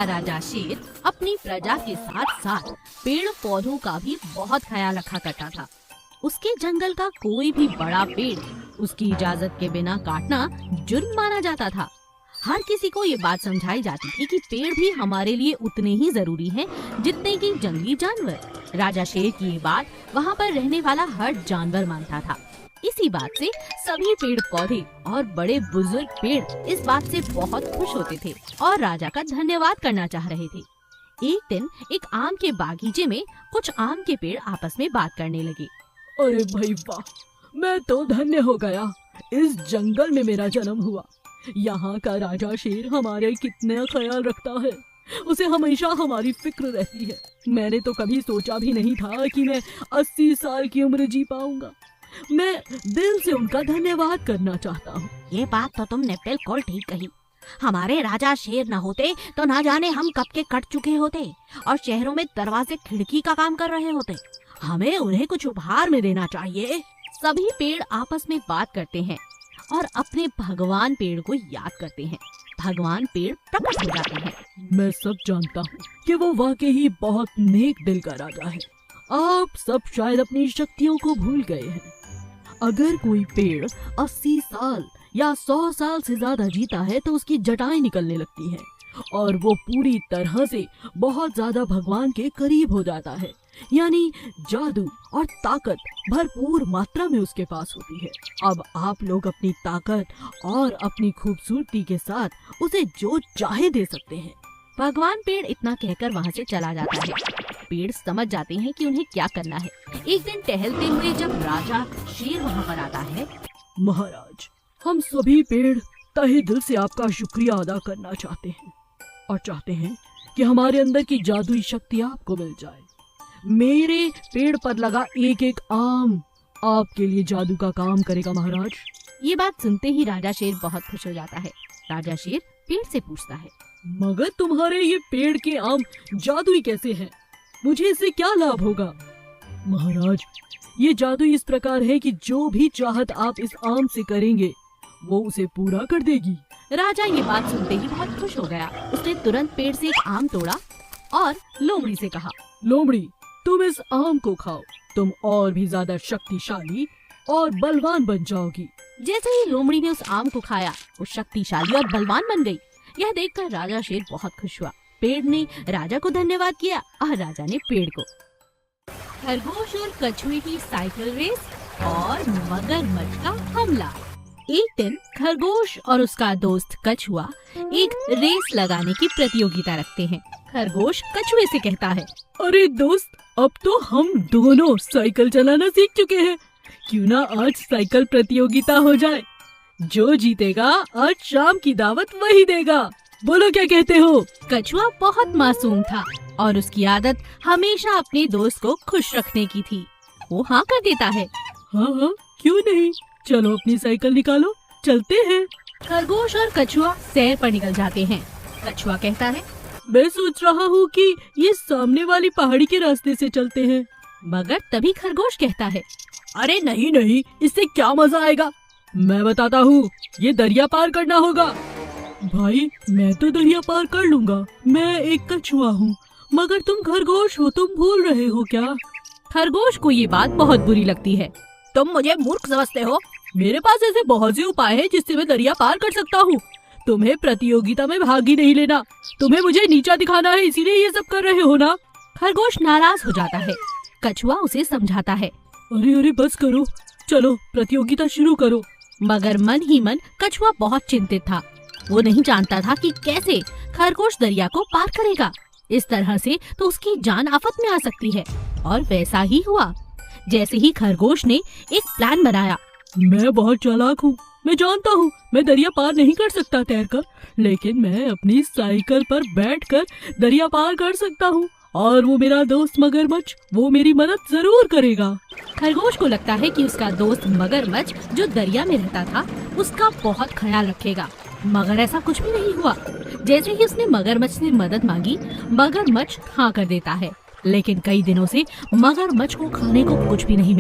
राजा शेर अपनी प्रजा के साथ साथ पेड़ पौधों का भी बहुत ख्याल रखा करता था। उसके जंगल का कोई भी बड़ा पेड़ उसकी इजाजत के बिना काटना जुर्म माना जाता था। हर किसी को ये बात समझाई जाती थी कि पेड़ भी हमारे लिए उतने ही जरूरी हैं जितने कि जंगली जानवर। राजा शेर की ये बात वहाँ पर रहने वाला हर जानवर मानता था। इसी बात से सभी पेड़ पौधे और बड़े बुजुर्ग पेड़ इस बात से बहुत खुश होते थे और राजा का धन्यवाद करना चाह रहे थे। एक दिन एक आम के बागीचे में कुछ आम के पेड़ आपस में बात करने लगे। अरे भाई वाह, मैं तो धन्य हो गया। इस जंगल में मेरा जन्म हुआ। यहाँ का राजा शेर हमारे कितना ख्याल रखता है। उसे हमेशा हमारी फिक्र रहती है। मैंने तो कभी सोचा भी नहीं था कि मैं 80 साल की उम्र जी पाऊंगा। मैं दिल से उनका धन्यवाद करना चाहता हूँ। ये बात तो तुमने बिल्कुल ठीक कही। हमारे राजा शेर न होते तो ना जाने हम कब के कट चुके होते और शहरों में दरवाजे खिड़की का काम कर रहे होते। हमें उन्हें कुछ उपहार में देना चाहिए। सभी पेड़ आपस में बात करते हैं और अपने भगवान पेड़ को याद करते हैं। भगवान पेड़ प्रकट हो जाते हैं। मैं सब जानता हूँ कि वो वाकई ही बहुत नेक दिल का राजा है। आप सब शायद अपनी शक्तियों को भूल गए हैं। अगर कोई पेड़ 80 साल या 100 साल से ज्यादा जीता है तो उसकी जटाएं निकलने लगती हैं और वो पूरी तरह से बहुत ज्यादा भगवान के करीब हो जाता है। यानी जादू और ताकत भरपूर मात्रा में उसके पास होती है। अब आप लोग अपनी ताकत और अपनी खूबसूरती के साथ उसे जो चाहे दे सकते हैं। भगवान पेड़ इतना कहकर वहाँ से चला जाता है। पेड़ समझ जाते हैं कि उन्हें क्या करना है। एक दिन टहलते हुए जब राजा शेर वहाँ पर आता है। महाराज, हम सभी पेड़ तहे दिल से आपका शुक्रिया अदा करना चाहते हैं और चाहते हैं कि हमारे अंदर की जादुई शक्ति आपको मिल जाए। मेरे पेड़ पर लगा एक एक आम आपके लिए जादू का काम करेगा महाराज। ये बात सुनते ही राजा शेर बहुत खुश हो जाता है। राजा शेर पेड़ से पूछता है, मगर तुम्हारे ये पेड़ के आम जादुई कैसे हैं? मुझे इससे क्या लाभ होगा? महाराज, ये जादू इस प्रकार है कि जो भी चाहत आप इस आम से करेंगे वो उसे पूरा कर देगी। राजा ये बात सुनते ही बहुत खुश हो गया। उसने तुरंत पेड़ से एक आम तोड़ा और लोमड़ी से कहा, लोमड़ी, तुम इस आम को खाओ। तुम और भी ज्यादा शक्तिशाली और बलवान बन जाओगी। जैसे ही लोमड़ी ने उस आम को खाया वो शक्तिशाली और बलवान बन गई। यह देखकर राजा शेर बहुत खुश हुआ। पेड़ ने राजा को धन्यवाद किया और राजा ने पेड़ को। खरगोश और कछुए की साइकिल रेस और मगरमच्छ का हमला। एक दिन खरगोश और उसका दोस्त कछुआ एक रेस लगाने की प्रतियोगिता रखते हैं। खरगोश कछुए से कहता है, अरे दोस्त, अब तो हम दोनों साइकिल चलाना सीख चुके हैं। क्यों ना आज साइकिल प्रतियोगिता हो जाए। जो जीतेगा आज शाम की दावत वही देगा। बोलो क्या कहते हो? कछुआ बहुत मासूम था और उसकी आदत हमेशा अपने दोस्त को खुश रखने की थी। वो हाँ कर देता है। हाँ, क्यों नहीं, चलो अपनी साइकिल निकालो, चलते हैं। खरगोश और कछुआ सैर पर निकल जाते हैं। कछुआ कहता है, मैं सोच रहा हूँ कि ये सामने वाली पहाड़ी के रास्ते से चलते हैं। मगर तभी खरगोश कहता है, अरे नहीं, इससे क्या मजा आएगा। मैं बताता हूँ, ये दरिया पार करना होगा। भाई, मैं तो दरिया पार कर लूँगा। मैं एक कछुआ हूँ, मगर तुम खरगोश हो। तुम भूल रहे हो क्या? खरगोश को ये बात बहुत बुरी लगती है। तुम मुझे मूर्ख समझते हो? मेरे पास ऐसे बहुत से उपाय हैं जिससे मैं दरिया पार कर सकता हूँ। तुम्हें प्रतियोगिता में भाग ही नहीं लेना। तुम्हें मुझे नीचा दिखाना है, इसीलिए ये सब कर रहे हो ना? खरगोश नाराज हो जाता है। कछुआ उसे समझाता है, अरे बस करो, चलो प्रतियोगिता शुरू करो। मगर मन ही मन कछुआ बहुत चिंतित था। वो नहीं जानता था कि कैसे खरगोश दरिया को पार करेगा। इस तरह से तो उसकी जान आफत में आ सकती है। और वैसा ही हुआ। जैसे ही खरगोश ने एक प्लान बनाया। मैं बहुत चालाक हूँ। मैं जानता हूँ मैं दरिया पार नहीं कर सकता तैरकर, लेकिन मैं अपनी साइकिल पर बैठकर दरिया पार कर सकता हूँ। और वो मेरा दोस्त मगरमच्छ, वो मेरी मदद जरूर करेगा। खरगोश को लगता है कि उसका दोस्त मगरमच्छ जो दरिया में रहता था उसका बहुत ख्याल रखेगा। मगर ऐसा कुछ भी नहीं हुआ। जैसे ही उसने मगरमच्छ से मदद मांगी, मगरमच्छ हाँ कर देता है। लेकिन कई दिनों से मगरमच्छ को खाने को कुछ भी नहीं मिला।